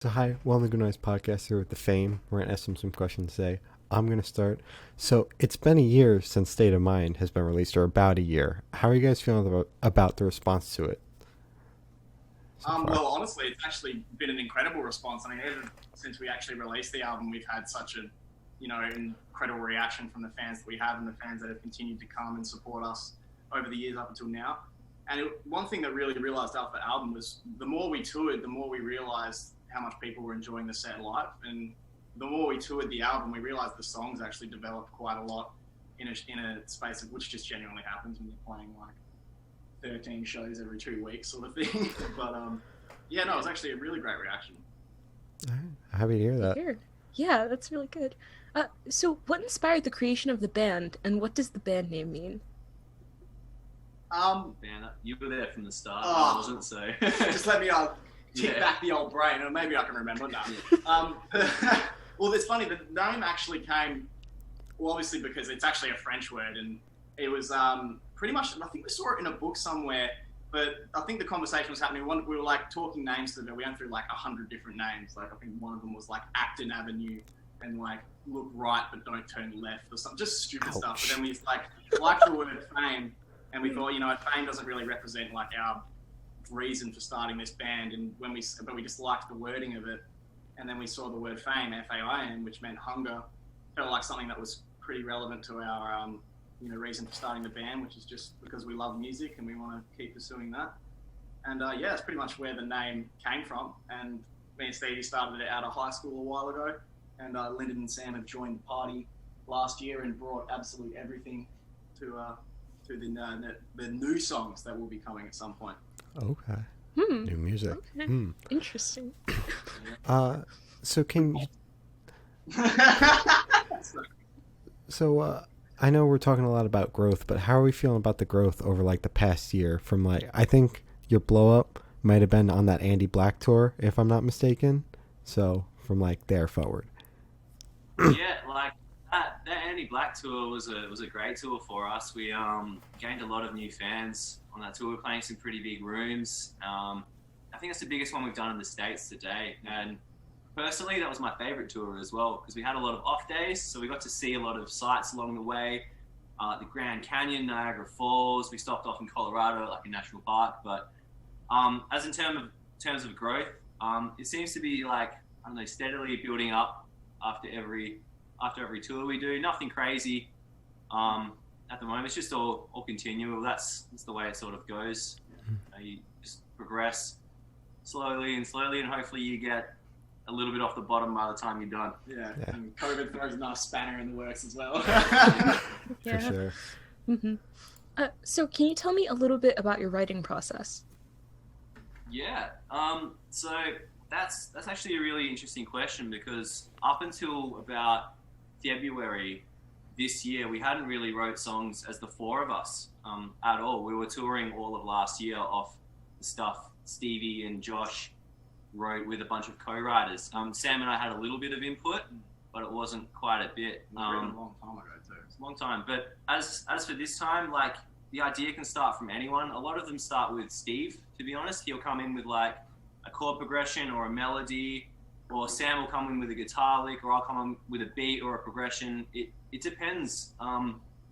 So hi, Well and Good Noise podcast here with the Faim. We're gonna ask them some questions today. I'm gonna start. So it's been a year since State of Mind has been released, or about a year. How are you guys feeling about the response to it so far? Well, honestly, it's actually been an incredible response. I mean, ever since we actually released the album, we've had such a, incredible reaction from the fans that we have and the fans that have continued to come and support us over the years up until now. And one thing that really realised after the album was the more we toured, the more we realised how much people were enjoying the set live. And the more we toured the album, we realised the songs actually developed quite a lot in a space of which just genuinely happens when you're playing like 13 shows every 2 weeks sort of thing. But it was actually a really great reaction. All right. Happy to hear that. Weird. Yeah, that's really good. So what inspired the creation of the band, and what does the band name mean? Man, you were there from the start, I wasn't, so... Just let me kick back the old brain, and maybe I can remember now. Well, it's funny, the name actually came, well, obviously because it's actually a French word, and it was pretty much, I think we saw it in a book somewhere, but I think the conversation was happening, we were like talking names to them, we went through like 100 different names, like I think one of them was like Acton Avenue, and like look right but don't turn left, or something, just stupid stuff. But then we like the word fame, and we thought, fame doesn't really represent like our reason for starting this band, and but we just liked the wording of it, and then we saw the word fame, F-A-I-N, which meant hunger. Felt like something that was pretty relevant to our reason for starting the band, which is just because we love music and we want to keep pursuing that. And that's pretty much where the name came from. And me and Stevie started it out of high school a while ago, and Linden and Sam have joined the party last year and brought absolute everything to the new songs that will be coming at some point. Okay. New music. Okay. Interesting. So can you... So I know we're talking a lot about growth, but how are we feeling about the growth over like the past year? From like, I think your blow up might have been on that Andy Black tour, if I'm not mistaken. So from like there forward. Yeah, like that Andy Black tour was a great tour for us. We gained a lot of new fans on that tour. We're playing some pretty big rooms. I think that's the biggest one we've done in the States to date. And personally, that was my favorite tour as well, because we had a lot of off days, so we got to see a lot of sights along the way. The Grand Canyon, Niagara Falls. We stopped off in Colorado, like a national park. But as in terms of growth, it seems to be like, I don't know, steadily building up after every tour we do. Nothing crazy at the moment. It's just all continual. That's the way it sort of goes. You just progress slowly, and hopefully you get a little bit off the bottom by the time you're done. Yeah. And COVID throws a nice spanner in the works as well. For sure. Mm-hmm. So can you tell me a little bit about your writing process? Yeah. So that's actually a really interesting question, because up until about February this year, we hadn't really wrote songs as the four of us at all. We were touring all of last year off the stuff Stevie and Josh wrote with a bunch of co-writers. Sam and I had a little bit of input, but it wasn't quite a bit. A long time ago too. It's a long time. But as for this time, like, the idea can start from anyone. A lot of them start with Steve, to be honest. He'll come in with like a chord progression or a melody, or Sam will come in with a guitar lick, or I'll come in with a beat or a progression. It depends.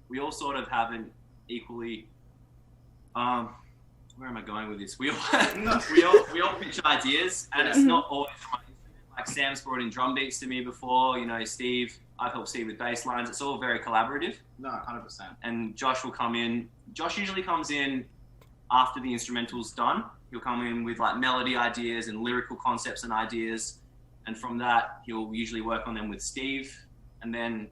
We all sort of have an equally... where am I going with this? We all pitch ideas, and it's not always my instrument. Like, Sam's brought in drum beats to me before. Steve, I've helped Steve with bass lines. It's all very collaborative. No, 100%. And Josh will come in. Josh usually comes in after the instrumental's done. He'll come in with like melody ideas and lyrical concepts and ideas, and from that he'll usually work on them with Steve. And then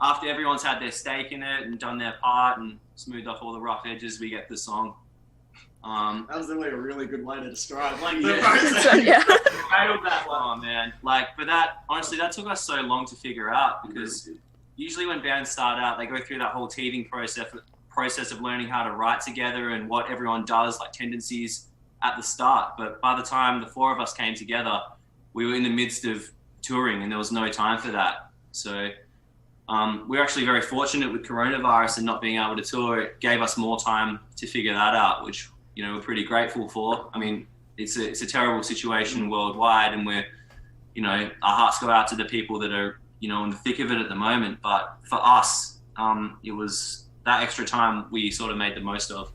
after everyone's had their stake in it and done their part and smoothed off all the rough edges, we get the song. That was really a really good way to describe like the process. So, yeah. Nailed that one, man. Like, but that, honestly, that took us so long to figure out, because usually when bands start out, they go through that whole teething process of learning how to write together and what everyone does, like tendencies at the start. But by the time the four of us came together, we were in the midst of touring and there was no time for that. So we're actually very fortunate with coronavirus and not being able to tour. It gave us more time to figure that out, which, we're pretty grateful for. I mean, it's a terrible situation worldwide, and we're our hearts go out to the people that are, in the thick of it at the moment. But for us, it was that extra time we sort of made the most of.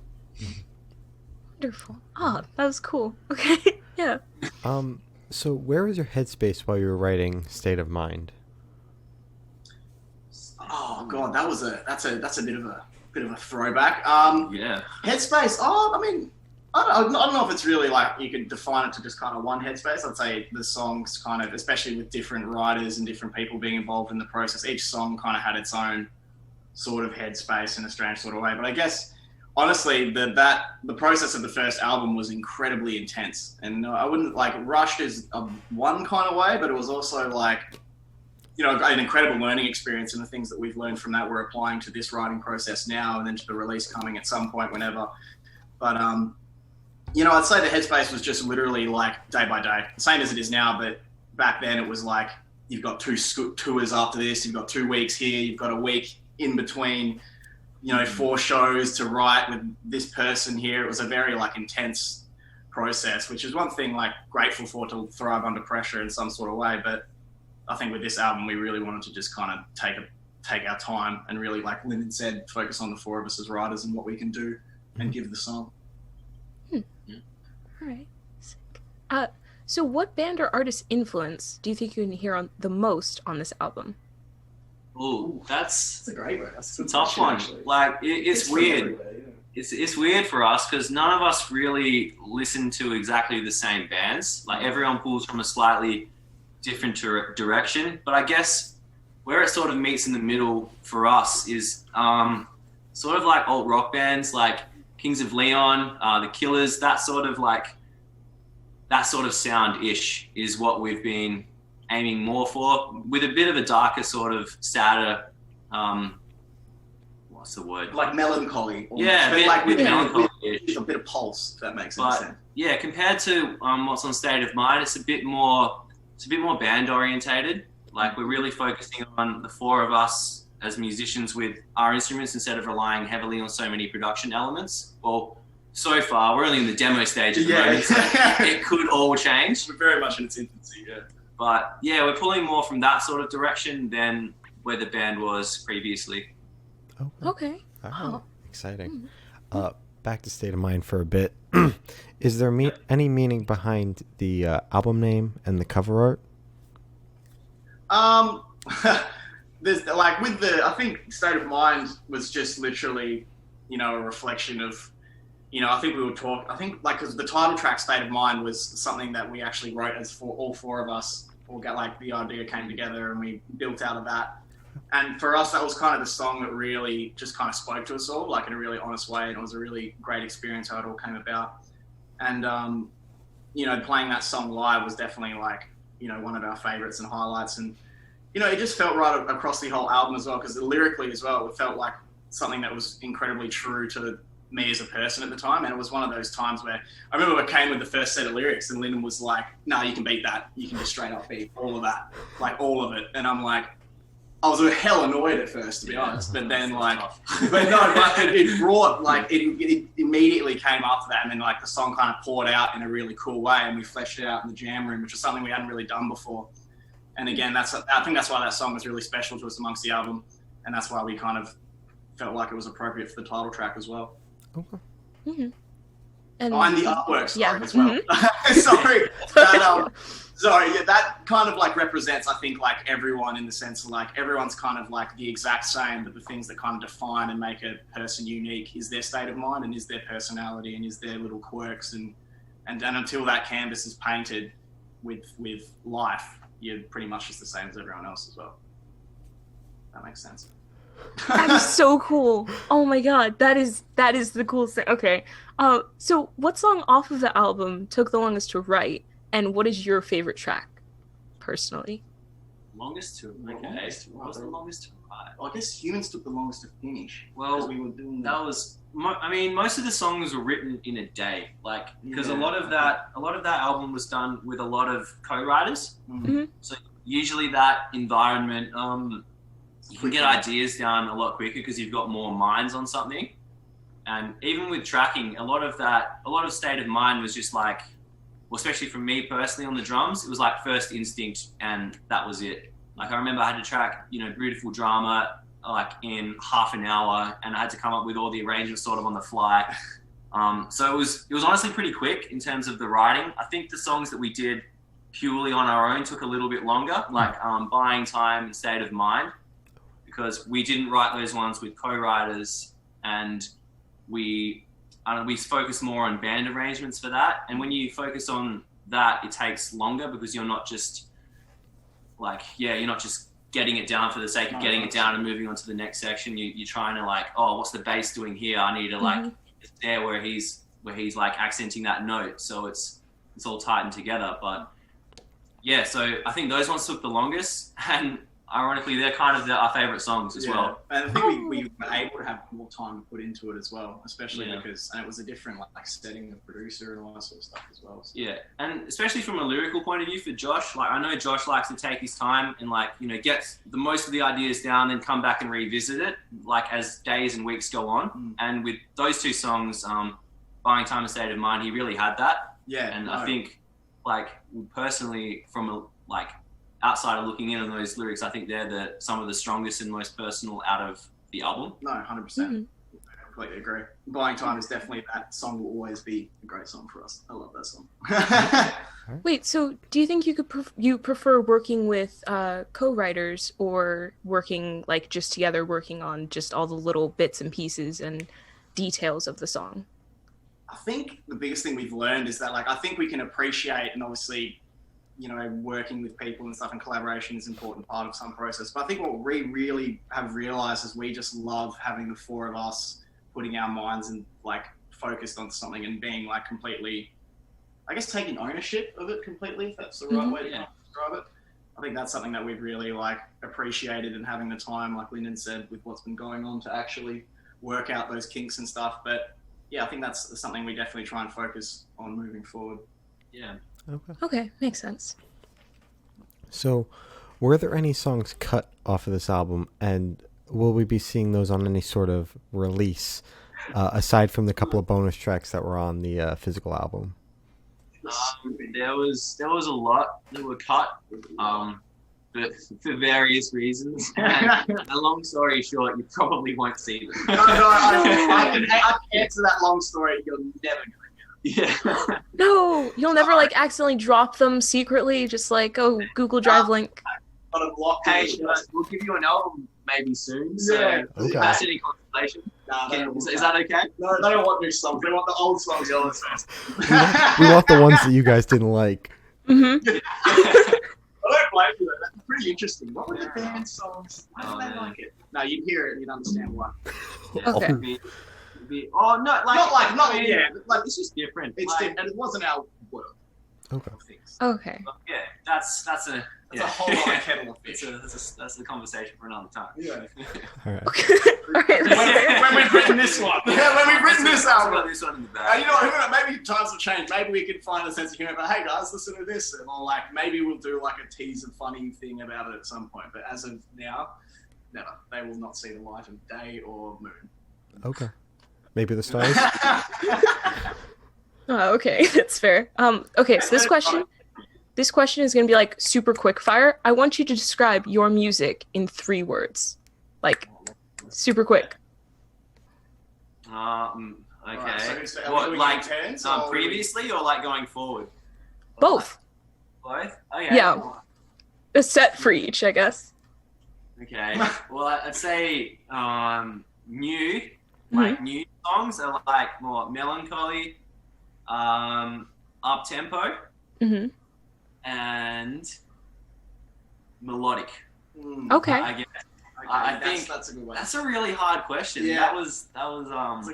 Wonderful. Oh, that was cool. Okay. Yeah. So where was your headspace while you were writing State of Mind? Oh God, that's a bit of a throwback. Yeah. Headspace. Oh, I mean, I don't know if it's really like you could define it to just kind of one headspace. I'd say the songs kind of, especially with different writers and different people being involved in the process, each song kind of had its own sort of headspace in a strange sort of way. But I guess honestly, the process of the first album was incredibly intense, and I wouldn't like rushed is one kind of way, but it was also like, an incredible learning experience, and the things that we've learned from that we're applying to this writing process now, and then to the release coming at some point whenever. But I'd say the headspace was just literally like day by day, the same as it is now. But back then it was like, you've got 2 tours after this, you've got 2 weeks here, you've got a week in between, 4 shows to write with this person here. It was a very like intense process, which is one thing like grateful for, to thrive under pressure in some sort of way. But I think with this album, we really wanted to just kind of take our time and really, like Linden said, focus on the 4 of us as writers and what we can do and give the song. All right. Sick. So what band or artist influence do you think you can hear on the most on this album? Oh, that's a great one. That's a tough one. Actually. Like, it's weird. Yeah. It's weird for us because none of us really listen to exactly the same bands. Like, everyone pulls from a slightly different direction. But I guess where it sort of meets in the middle for us is sort of like alt rock bands like Kings of Leon, The Killers, that sort of sound-ish is what we've been aiming more for, with a bit of a darker sort of sadder, what's the word? Like melancholy. Almost. Yeah, but with melancholy. a bit of pulse, if that makes any sense. Yeah, compared to what's on State of Mind, it's a bit more band orientated. Like, we're really focusing on the 4 of us as musicians with our instruments instead of relying heavily on so many production elements. Well, so far we're only in the demo stage at the moment, so it could all change. We're very much in its infancy, yeah. But yeah, we're pulling more from that sort of direction than where the band was previously. Okay. Oh, exciting. Back to State of Mind for a bit. Is there any meaning behind the album name and the cover art? There's like I think State of Mind was just literally, a reflection of, I think because the title track State of Mind was something that we actually wrote as for all 4 of us, or got like the idea came together and we built out of that. And for us, that was kind of the song that really just kind of spoke to us all, like in a really honest way. And it was a really great experience how it all came about. And, playing that song live was definitely like, one of our favorites and highlights. And, it just felt right across the whole album as well, because lyrically as well, it felt like something that was incredibly true to me as a person at the time. And it was one of those times where I remember I came with the first set of lyrics and Linden was like, no, you can beat that. You can just straight up beat all of that, like all of it. And I'm like, I was hell annoyed at first, to be honest, but then it brought, like, it immediately came after that, and then like the song kind of poured out in a really cool way, and we fleshed it out in the jam room, which was something we hadn't really done before. And again, I think that's why that song was really special to us amongst the album, and that's why we kind of felt like it was appropriate for the title track as well. Okay. Mm-hmm. And the artwork, as well. Mm-hmm. Sorry, that kind of like represents, I think, like everyone, in the sense of like everyone's kind of like the exact same, but the things that kind of define and make a person unique is their state of mind and is their personality and is their little quirks, and until that canvas is painted with life, you're pretty much just the same as everyone else as well. That makes sense. That is so cool. Oh my god, that is the coolest thing. Okay. So what song off of the album took the longest to write, and what is your favorite track, personally? Longest to write. Okay. What was the longest to write? I guess Humans took the longest to finish. Well, we were doing that was. I mean, most of the songs were written in a day, like, because a lot of that album was done with a lot of co-writers. Mm-hmm. So usually that environment, you can get ideas down a lot quicker because you've got more minds on something. And even with tracking, a lot of State of Mind was just like well, especially for me personally on the drums, it was like first instinct, and that was it. Like I remember I had to track, Beautiful Drama like in half an hour, and I had to come up with all the arrangements sort of on the fly. So it was honestly pretty quick in terms of the writing. I think the songs that we did purely on our own took a little bit longer, like Buying Time and State of Mind, because we didn't write those ones with co-writers, and we focus more on band arrangements for that. And when you focus on that, it takes longer because you're not just getting it down for the sake of getting it down and moving on to the next section. You're trying to what's the bass doing here? I need to it's there where he's like accenting that note. So it's all tightened together. But yeah, so I think those ones took the longest, and ironically, they're kind of our favourite songs as well. And I think we were able to have more time to put into it as well, especially because it was a different setting of producer and all that sort of stuff as well. So. Yeah, and especially from a lyrical point of view for Josh, I know Josh likes to take his time and get the most of the ideas down, then come back and revisit it as days and weeks go on. And with those two songs, Buying Time and State of Mind, he really had that. Yeah, and I think personally from outside of looking in on those lyrics, I think they're some of the strongest and most personal out of the album. No, 100%. I completely agree. Buying Time is definitely, that song will always be a great song for us. I love that song. Wait, so do you think you prefer working with co-writers or working just together, working on just all the little bits and pieces and details of the song? I think the biggest thing we've learned is that I think we can appreciate, and obviously working with people and stuff, and collaboration is an important part of some process. But I think what we really have realized is we just love having the four of us putting our minds and focused on something and being completely, I guess, taking ownership of it completely, if that's the right way to describe it. I think that's something that we've really appreciated, and having the time, like Linden said, with what's been going on to actually work out those kinks and stuff. But yeah, I think that's something we definitely try and focus on moving forward. Yeah. Okay, makes sense. So, were there any songs cut off of this album, and will we be seeing those on any sort of release, aside from the couple of bonus tracks that were on the physical album? There was a lot that were cut, but for various reasons. And a long story short, you probably won't see them. No, I can answer that long story. You're never going to. Yeah. No, you'll never accidentally drop them secretly, just Google Drive link. On a block. Hey, we'll give you an album maybe soon. So okay. Pass any consolation. Is that okay? No, they don't want new songs. They want the old songs. The old songs. We want the ones that you guys didn't like. Mm-hmm. I don't blame you. That's pretty interesting. What were the band songs? Why did they like it? No, you'd hear it and you'd understand why. Okay. It's just different. It's different, and it wasn't our work. Okay. Okay. Yeah, that's a whole lot of kettle of fish. That's the conversation for another time. Yeah. All right. All right. When we've written this one. Yeah, when we've written this album. Got this one in the back. Maybe times will change. Maybe we can find a sense of humor. But hey, guys, listen to this, and maybe we'll do a teaser, funny thing about it at some point. But as of now, never. They will not see the light of day or moon. Okay. Maybe the stars. Oh, okay, that's fair. Okay, so this question is going to be super quick fire. I want you to describe your music in 3 words, super quick. Okay. Right, so what, previously or going forward? Both. Both? Okay. Yeah. A set for each, I guess. Okay. Well, I'd say new. New songs are more melancholy, up tempo, and melodic. Okay. I guess. I think that's a good one. That's a really hard question. Yeah. That was well done.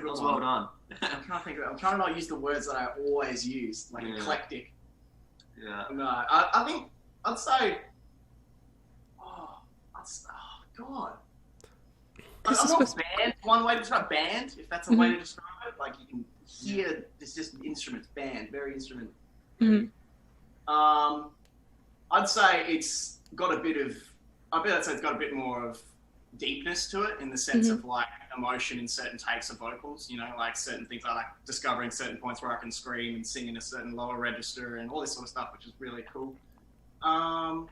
I'm trying to think of it. I'm trying to not use the words that I always use, eclectic. Yeah. No, I think I'd say. God. I'm not band. One way to describe band, if that's a way to describe it, you can hear it's just instruments, band, very instrument. Mm-hmm. I'd say it's got a bit of. I'd say it's got a bit more of deepness to it in the sense of like emotion in certain takes of vocals, you know, like certain things I like discovering certain points where I can scream and sing in a certain lower register and all this sort of stuff, which is really cool. And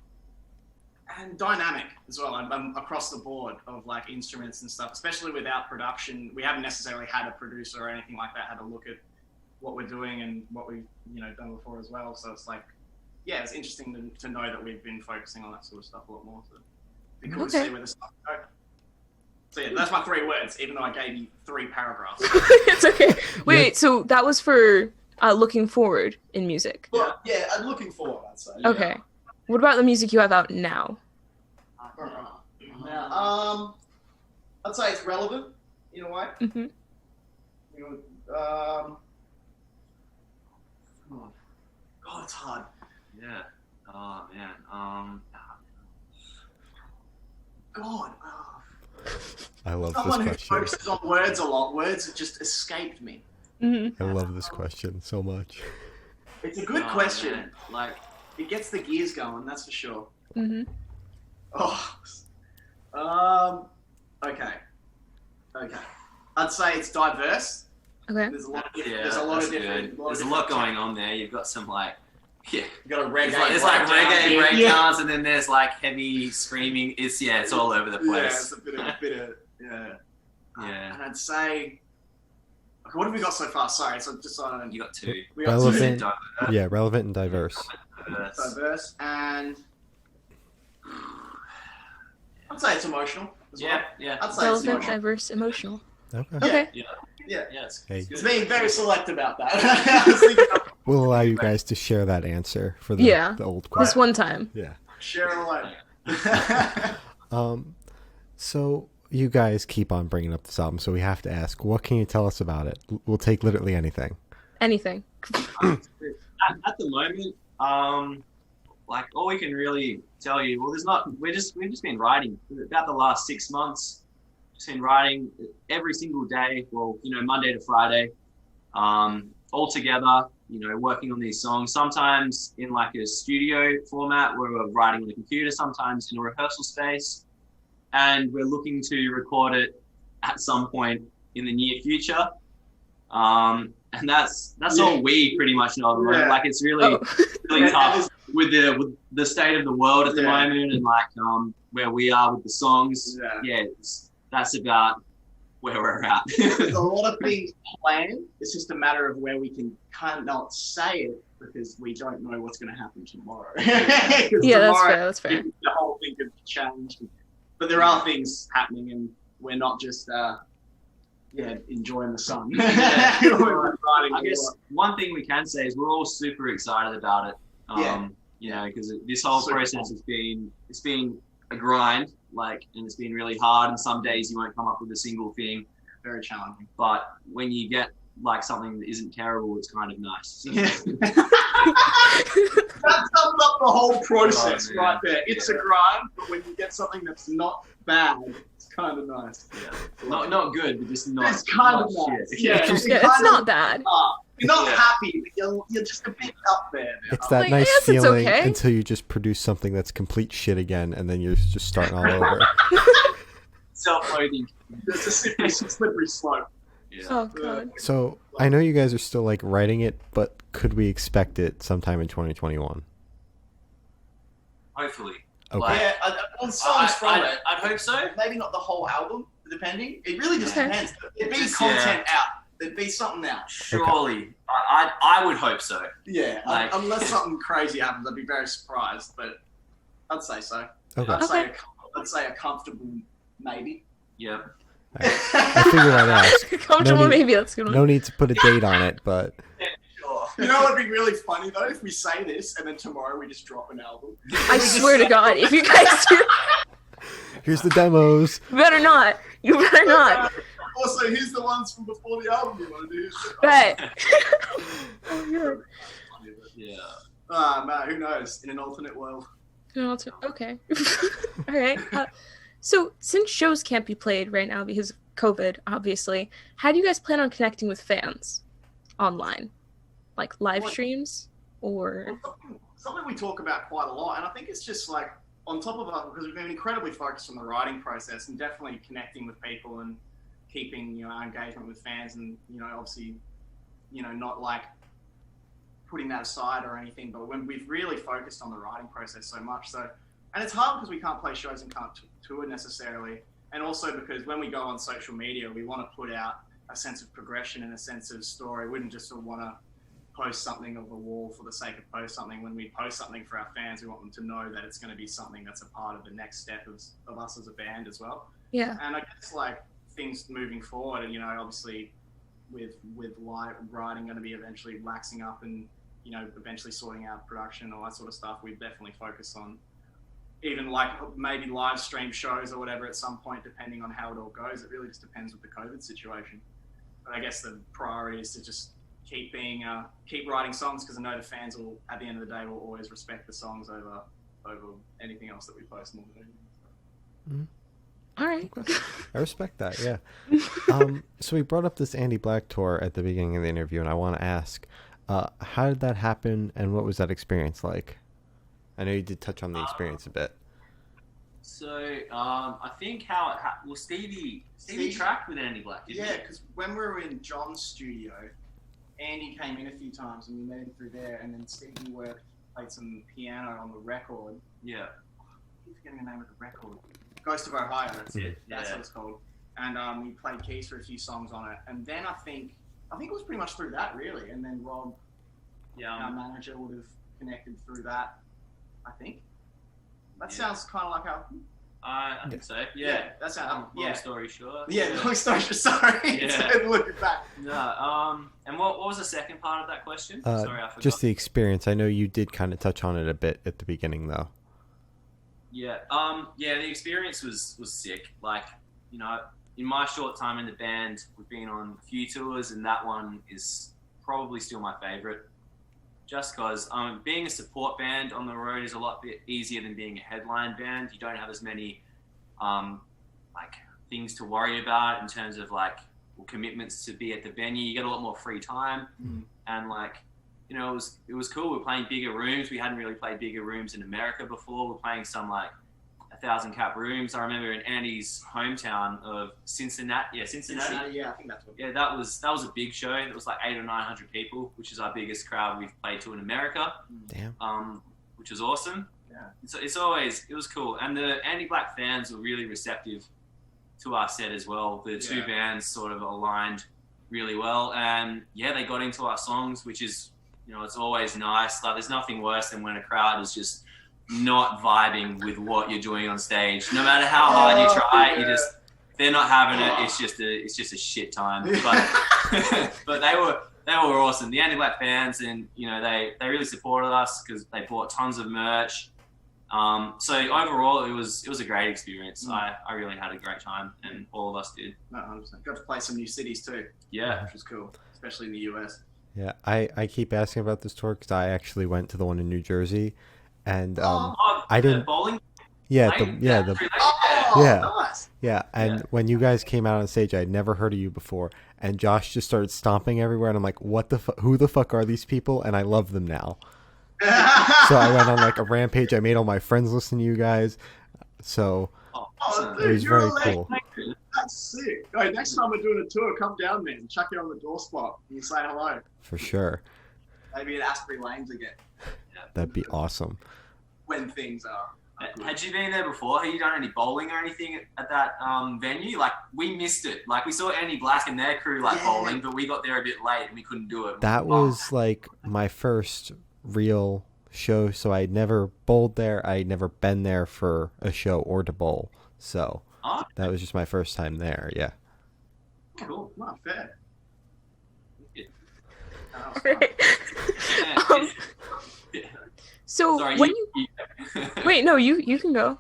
dynamic as well, across the board of like instruments and stuff, especially without production. We haven't necessarily had a producer or anything like that, had a look at what we're doing and what we've, you know, done before as well. So it's like, yeah, it's interesting to know that we've been focusing on that sort of stuff a lot more. So it'd be cool to see where the stuff goes. So yeah, that's my 3 words, even though I gave you 3 paragraphs. It's okay. Wait, so that was for looking forward in music. Well, yeah, I'm looking forward, I'd say. Okay. What about the music you have out now? Now, I'd say it's relevant in a way. Mm-hmm. You know, God, it's hard. Yeah. Oh man. God. I love Someone this who question. focuses on words a lot. Words have just escaped me. Mm-hmm. I love this question so much. It's a good question. Man. Like, it gets the gears going, that's for sure. Mm-hmm. Okay. I'd say it's diverse. Okay. There's a lot of yeah, different. There's a lot of that's different. good. There's a lot going on there. You've got some like, yeah. You got a reggae. There's like reggae breakdown. breakdowns, and then there's like heavy screaming. It's all over the Yeah, place. it's a bit of yeah. Yeah. And I'd say, okay, what have we got so far? Sorry, so just on. You got 2. We got Relevant. Diverse. Yeah, relevant and diverse. diverse, and I'd say it's emotional as well. Yeah. I'd say it's Relevant, emotional. diverse, emotional. Okay. Okay. Yeah. Yeah, it's Hey. It's being very select about that. I was thinking of We'll allow you guys to share that answer for the, Yeah. the old This question. one time. Yeah. share away. So you guys keep on bringing up this album, so we have to ask, what can you tell us about it? We'll take literally anything. Anything. at the moment, like all we can really tell you, well, we've just been writing for about the last 6 months. Just been writing every single day. Well, you know, Monday to Friday, all together. You know, working on these songs. Sometimes in like a studio format where we're writing on the computer. Sometimes in a rehearsal space, and we're looking to record it at some point in the near future. And that's all we pretty much know at the moment. Yeah. Like it's really really tough with the state of the world at the Yeah. moment, and like where we are with the songs. Yeah. That's about where we're at. There's a lot of things planned. It's just a matter of where we can kind of not say it because we don't know what's going to happen tomorrow. Yeah, that's fair. The whole thing could change. But there are things happening, and we're not just enjoying the sun. Yeah. We're writing I a guess lot. one thing we can say is we're all super excited about it. You know, because this whole Super process has been a grind, like, and it's been really hard. And some days you won't come up with a single thing, Very challenging. but when you get like something that isn't terrible, it's kind of nice. So, Yeah. That sums up the whole process Oh, man. right there. It's a grind, but when you get something that's not bad, it's kind of nice. not good, but just not. It's kind of not nice. shit. Yeah, Yeah, it's it's not bad. You're not Yeah. happy, but you're just a bit up there. Now. It's that Like, nice I guess it's feeling okay. until you just produce something that's complete shit again, and then you're just starting all over. Self-loathing. It's a slippery slope. Yeah. Oh god. So I know you guys are still like writing it, but could we expect it sometime in 2021? Hopefully. Okay. Like, Yeah, on songs from it. I'd hope so. Maybe not the whole album, depending. It really just Okay. depends. There'd be Just, content out. There'd be something out. Surely. I would hope so. Yeah, Like- unless something crazy happens, I'd be very surprised. But I'd say so. Okay. I'd say a comfortable maybe. Yeah. I figured I'd ask. Comfortable, No need- maybe that's a good one. No need to put a date on it, but Sure. You know what'd be really funny though if we say this and then tomorrow we just drop an album. I swear to God, if you guys do, here's the demos. you better not. You better not. Also, here's the ones from before the album you want to do. Bet. Oh, God. Yeah. Man, who knows? In an alternate world. No, it's- okay. All right. So, since shows can't be played right now because of COVID, obviously, how do you guys plan on connecting with fans online? Like live Well, streams or? Something we talk about quite a lot, and I think it's just like on top of that, because we've been incredibly focused on the writing process and definitely connecting with people and keeping our engagement with fans, and obviously not like putting that aside or anything, but when we've really focused on the writing process so much. So, and it's hard because we can't play shows and can't tour necessarily, and also because when we go on social media, we want to put out a sense of progression and a sense of story. We wouldn't just want to post something of the wall for the sake of post something. When we post something for our fans, we want them to know that it's going to be something that's a part of the next step of us as a band as well. Yeah. And I guess like things moving forward, and obviously with live writing going to be eventually laxing up, and eventually sorting out production, all that sort of stuff, we definitely focus on even like maybe live stream shows or whatever at some point, depending on how it all goes. It really just depends with the COVID situation. But I guess the priority is to just keep writing songs, because I know the fans will, at the end of the day, will always respect the songs over anything else that we post more than anything. All right. I respect that, yeah. So we brought up this Andy Black tour at the beginning of the interview, and I want to ask, how did that happen, and what was that experience like? I know you did touch on the experience a bit. So I think Stevie tracked with Andy Black, didn't he? Yeah, because when we were in John's studio, Andy came in a few times and we met him through there, and then Stevie played some piano on the record. Yeah. I keep forgetting the name of the record. Ghost of Ohio, that's it. That's what it's called. And he played keys for a few songs on it. And then I think it was pretty much through that, really. And then Rob, our manager, would have connected through that, I think. That sounds kind of like how... I think so. Yeah. That's how... Long story short. Yeah, long story short. Sorry. Yeah. Looking back. No. And what was the second part of that question? Sorry, I forgot. Just the experience. I know you did kind of touch on it a bit at the beginning, though. Yeah. The experience was sick. Like, in my short time in the band, we've been on a few tours, and that one is probably still my favorite. Just because being a support band on the road is a lot bit easier than being a headline band. You don't have as many things to worry about in terms of commitments to be at the venue. You get a lot more free time, and it was cool. We're playing bigger rooms. We hadn't really played bigger rooms in America before. We're playing some 1,000 cap rooms. I remember in Andy's hometown of Cincinnati. Yeah, Cincinnati. Yeah, I think that's what. Yeah, that was a big show. It was 800 or 900 people, which is our biggest crowd we've played to in America. Damn. Which was awesome. Yeah. It was cool, and the Andy Black fans were really receptive to our set as well. The two bands sort of aligned really well, and they got into our songs, which is it's always nice. There's nothing worse than when a crowd is just not vibing with what you're doing on stage. No matter how hard you try, they're not having it. It's just a shit time. But they were awesome. The Andy Black fans, and they really supported us because they bought tons of merch. So overall, it was a great experience. I really had a great time, and all of us did. No, 100%. Got to play some new cities too. Yeah, which was cool, especially in the US. Yeah, I keep asking about this tour because I actually went to the one in New Jersey. And I didn't. Bowling. Yeah, Nice. Yeah, and when you guys came out on stage, I'd never heard of you before, and Josh just started stomping everywhere, and I'm like, "What the? Who the fuck are these people?" And I love them now. So I went on a rampage. I made all my friends listen to you guys. So dude, it was very cool. That's sick. Hey, next time we're doing a tour, come down, man. Chuck you on the door spot and you say hello. For sure. Maybe at Asprey Lanes again. That'd be awesome. When things are. Had you been there before? Have you done any bowling or anything at that venue? We missed it. We saw Andy Black and their crew bowling, but we got there a bit late and we couldn't do it. That was my first real show, so I'd never bowled there. I'd never been there for a show or to bowl. So that was just my first time there, yeah. Cool. Not fair. So sorry, when you wait, no, you can go.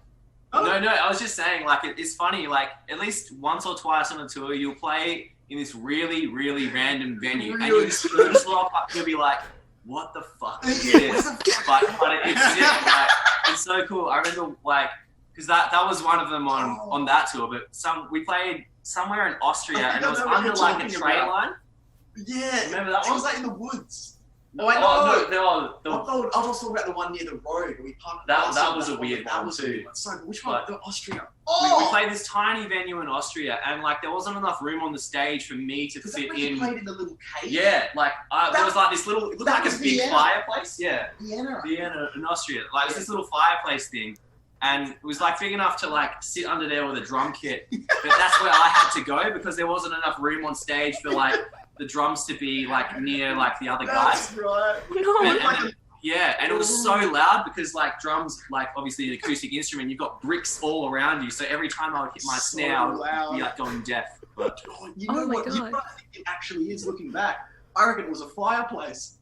No, I was just saying, it's funny, at least once or twice on a tour, you'll play in this really, really random venue, and you'll just rock up, you'll be like, what the fuck is this? But it's so cool. I remember, because that was one of them on that tour, but we played somewhere in Austria, and it was under a train line. Yeah. Remember that one? It was in the woods. Oh, wait, no, I was also talking about the one near the road. We parked. That was a weird one too. So which one? The Austria. We played this tiny venue in Austria, and like there wasn't enough room on the stage for me to fit in. Played in the little cave. Yeah, like there was like this little. It looked like a big fireplace. Yeah, Vienna in Austria. Like it was this little fireplace thing, and it was like big enough to like sit under there with a drum kit. But that's where I had to go because there wasn't enough room on stage for like the drums to be like near like the other guys. That's right. No. And it was so loud because like drums, like obviously an acoustic instrument, you've got bricks all around you. So every time I would hit my snare, I would be like going deaf. But you know what? You know what I think it actually is looking back? I reckon it was a fireplace.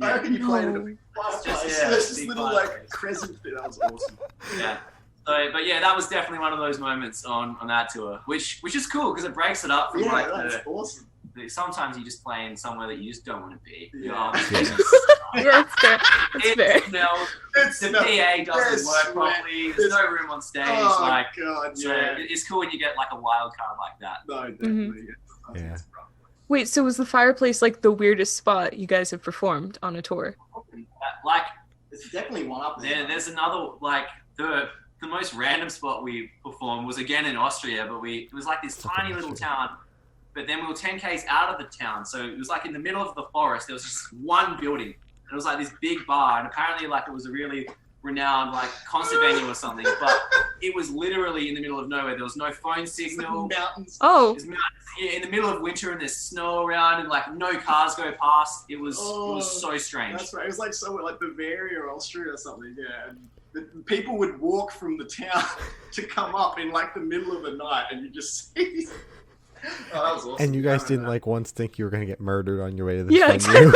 I reckon you played in a big fireplace. There's this little like crescent thing. That was awesome. Yeah. So, but yeah, that was definitely one of those moments on that tour, which is cool because it breaks it up from like that's awesome. Sometimes you just play in somewhere that you just don't want to be. Yeah, that's fair. It smells. The PA doesn't work properly. There's no room on stage. Oh, like, God, so it's cool when you get like a wild card like that. No, definitely. Yeah. Wait, so was the fireplace like the weirdest spot you guys have performed on a tour? Like, it's definitely one up there. There's another like the most random spot we performed was again in Austria, but it was like this tiny little town. But then we were 10 k's out of the town, so it was like in the middle of the forest. There was just one building, and it was like this big bar, and apparently like it was a really renowned like concert venue or something. But it was literally in the middle of nowhere. There was no phone signal. Mountains. Oh. There's mountains. Yeah, in the middle of winter, and there's snow around, and like no cars go past. It was so strange. That's right. It was like somewhere like Bavaria or Austria or something. Yeah. And the people would walk from the town to come up in like the middle of the night, and you just see. Oh, that was awesome. And you guys didn't like once think you were going to get murdered on your way to this venue? Exactly.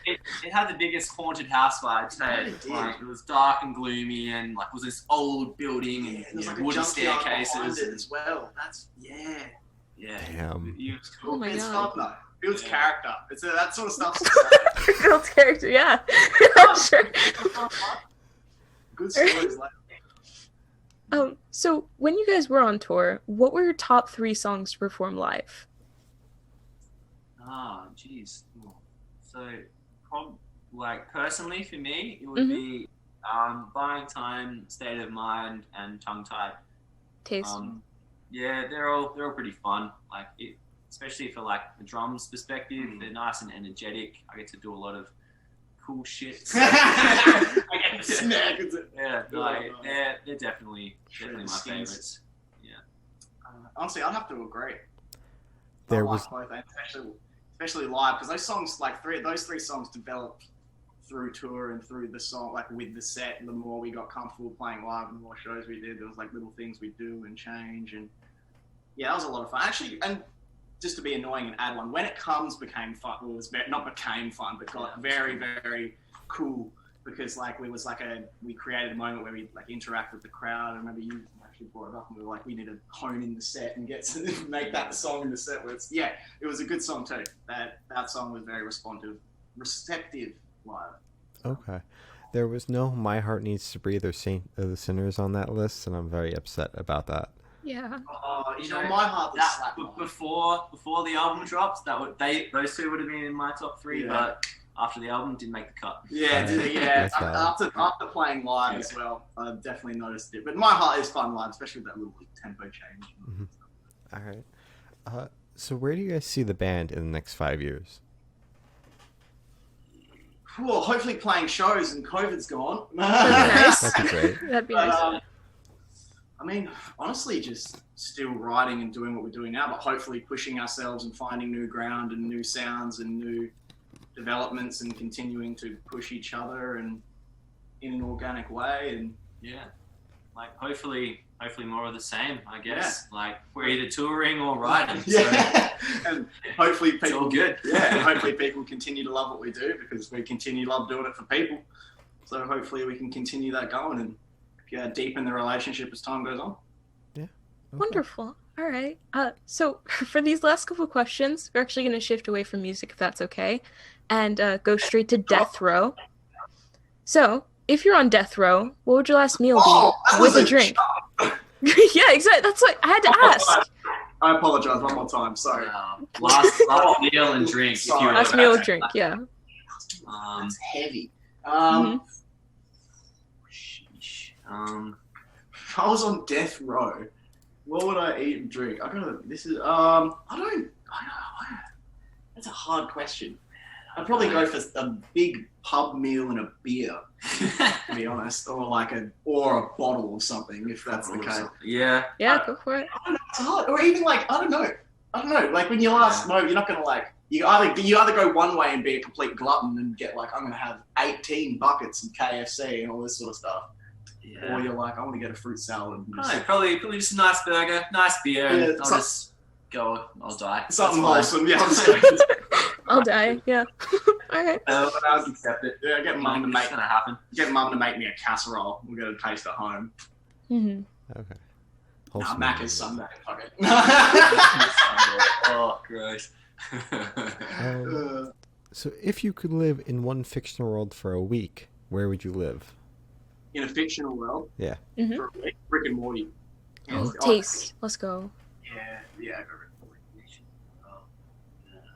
It had the biggest haunted house vibes. It was dark and gloomy, and like was this old building and there's like wooden a staircases as well. That's yeah. Damn. It was cool. Oh my it's God. fun though. Builds character. It's that sort of stuff. Builds character, yeah. Sure. Good stories like. So when you guys were on tour, what were your top 3 songs to perform live? Jeez. So, like personally for me, it would be Buying Time, State of Mind, and Tongue Tied. Taste. Yeah, they're all pretty fun. Like especially for like the drums perspective, they're nice and energetic. I get to do a lot of cool shit. Snack. Yeah, like they're definitely my favorites. Yeah. Honestly, I'd have to agree. There I was like both, especially live, because those songs, like those three songs, developed through tour and through the song, like with the set. And the more we got comfortable playing live, and the more shows we did, there was like little things we'd do and change, and yeah, that was a lot of fun. Actually, and just to be annoying and add one, When It Comes became fun. Well, it was not became fun, but got very, very cool, because like we created a moment where we like interact with the crowd. I remember you actually brought it up, and we were like, we need to hone in the set and get to make that the song in the set. Where it was a good song too. That song was very receptive live. okay. There was no My Heart Needs to Breathe or Saint of the Sinners on that list, and I'm very upset about that. Yeah. You know, my heart was slapped. Before the album dropped, those two would have been in my top 3, but after the album, didn't make the cut. Yeah. After playing live as well, I definitely noticed it. But My Heart is fun live, especially with that little tempo change. Mm-hmm. All right. So where do you guys see the band in the next 5 years? Well, hopefully playing shows and COVID's gone. That'd be nice. That'd be great. That'd be nice. I mean, honestly, just still writing and doing what we're doing now, but hopefully pushing ourselves and finding new ground and new sounds and new developments and continuing to push each other and in an organic way. And like hopefully more of the same, I guess. Like we're either touring or writing. And hopefully people, it's all good. And hopefully people continue to love what we do, because we continue to love doing it for people. So hopefully we can continue that going and deepen the relationship as time goes on. Yeah. Okay. Wonderful. All right. So for these last couple of questions, we're actually going to shift away from music, if that's okay, and go straight to death row. So if you're on death row, what would your last meal be with a drink? Yeah, exactly. That's what I had to ask. I apologize one more time. Sorry. Last meal and drink. Sorry. Last meal and drink. Yeah. That's heavy. Sheesh. If I was on death row, what would I eat and drink? That's a hard question. I'd probably go for a big pub meal and a beer, to be honest, or a bottle or something, if that's the case. Yeah. Yeah, go for it. I don't know, it's hard. Or even I don't know. Like when you last smoke, you're not gonna you either go one way and be a complete glutton and get I'm gonna have 18 buckets of KFC and all this sort of stuff. Yeah. Or you're I want to get a fruit salad. And Probably just a nice burger, nice beer, and I'll just go. I'll die. Something wholesome, yeah. I'll die. Yeah. All right. I'll accept it. Yeah, get mum to It's gonna happen. make me a casserole. We'll get a taste at home. Mm-hmm. Okay. Macca's Sunday. Fuck it. Oh, gross. So if you could live in one fictional world for a week, where would you live? In a fictional world? Yeah. Mm-hmm. For a week? Rick and Morty. Oh, taste. Let's go. Yeah, go Rick and Morty.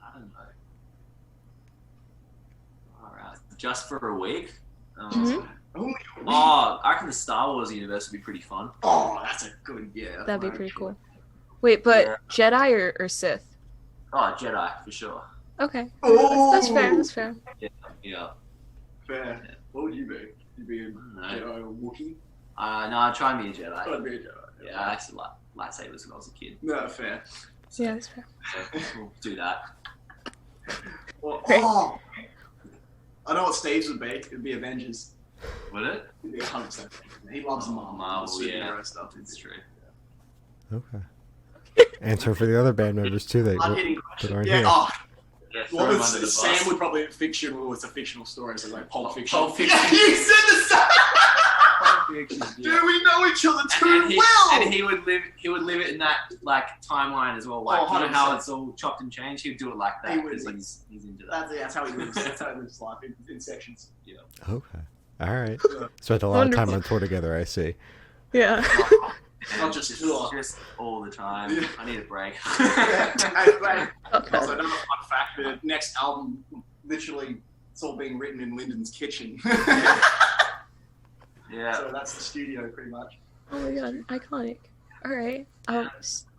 I don't know. All right, just for a week. Mhm. Only a week? Oh, I reckon the Star Wars universe would be pretty fun. Oh, that's a good, That'd be pretty cool. Wait, but Jedi or Sith? Oh, Jedi for sure. Okay. Oh, That's fair. That's fair. Yeah. Fair. Yeah. What would you be? You'd be a No. Jedi or Wookiee? No, I'd try and be a Jedi. I'd be a Jedi. Yeah, I actually like lightsabers when I was a kid. No, fair. So, Yeah, that's fair. so we'll do that. Well, Great. I know what Steve's would be. It'd be Avengers. Would it? It'd be 100%. He loves Marvel. Marvel, superhero yeah. stuff. It's true. Okay. Answer for the other band members too. Hard-hitting that question. aren't Yeah, here. Yeah, throw What him was under the bus. Sam would probably be fictional. It's a fictional story, so Pulp Fiction. Pulp Fiction. Yeah, you said the same. Yeah. Do we know each other too And well? he would live it in that timeline as well. Like, you know how it's all chopped and changed. He'd do it like that He would. because he's into that. That's how he lives. That's how he lives life in sections. Okay. All right. Spent a lot of time on tour together. I see. Yeah. Not just just all the time. Yeah. I need a break. Okay. Also, another fun fact: the next album, literally, it's all being written in Linden's kitchen. Yeah. So that's the studio, pretty much. Oh my god, iconic. All right.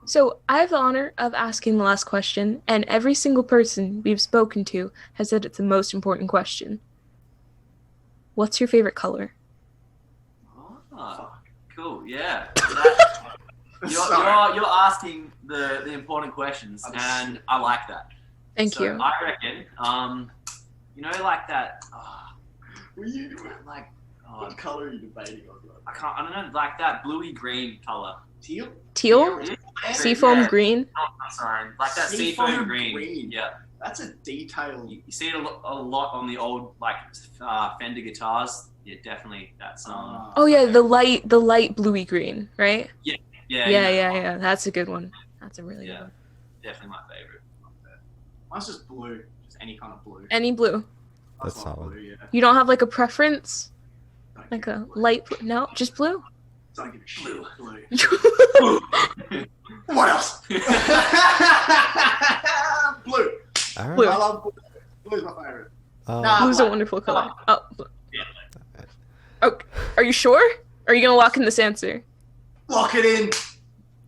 So I have the honor of asking the last question, and every single person we've spoken to has said it's the most important question. What's your favorite color? Oh, cool. Yeah. You're Sorry. you're asking the important questions, and I like that. Thank So you. I reckon, like that. Were you? Like, What color are you debating on? I don't know, like that bluey green color. Teal? Teal? Yeah. Seafoam Yeah. green? Oh, I'm sorry, like that Seafoam seafoam green. green. Yeah, That's a detail. you see it a lot on the old Fender guitars. Yeah, definitely. That's Oh yeah, the light bluey green, right? yeah, Yeah. That's a good one. That's a really good Yeah. one. Definitely my favorite. Mine's just blue. Just any kind of blue. Any blue. That's I like solid. Blue, yeah. You don't have like a preference? Don't Like give a blue. light blue? No, just blue? Don't give a shit. Blue. Blue. What else? Blue. All right. Blue. I love blue. Blue's my favorite. Um, Blue's a black. wonderful color. Black. Oh. Yeah. Oh, are you sure? Are you gonna lock in this answer? Lock it in.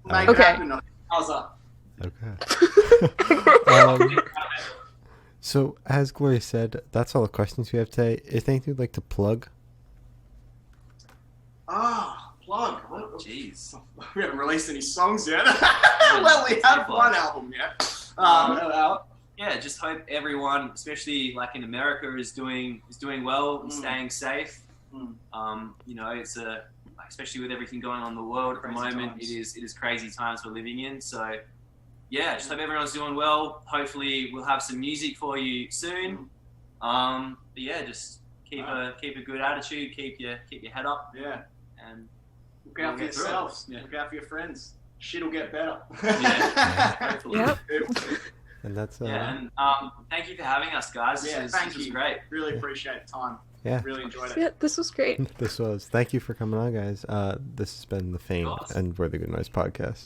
Make Okay. it happen. How's that? Okay. So, as Gloria said, that's all the questions we have today. Is there anything you'd like to plug? Plug. Jeez. We haven't released any songs yet. Well, we have one album yet. Yeah, just hope everyone, especially like in America, is doing well and Mm. staying safe. Mm. It's especially with everything going on in the world at the Crazy moment, times. it is crazy times we're living in. So yeah, just hope everyone's doing well. Hopefully we'll have some music for you soon. But yeah, just keep a good attitude, keep your head up, Yeah. and Look out for We'll get through it. yourselves. Yeah. Look out for your friends. Shit'll get better. Yeah. hopefully. Yep. And that's Yeah, and thank you for having us, guys. Yeah, This thank was you. great. Really appreciate the time. Yeah. Really enjoyed it. Yeah, this was great. This was. Thank you for coming on, guys. This has been the Faim course. and We're the Good Noise podcast.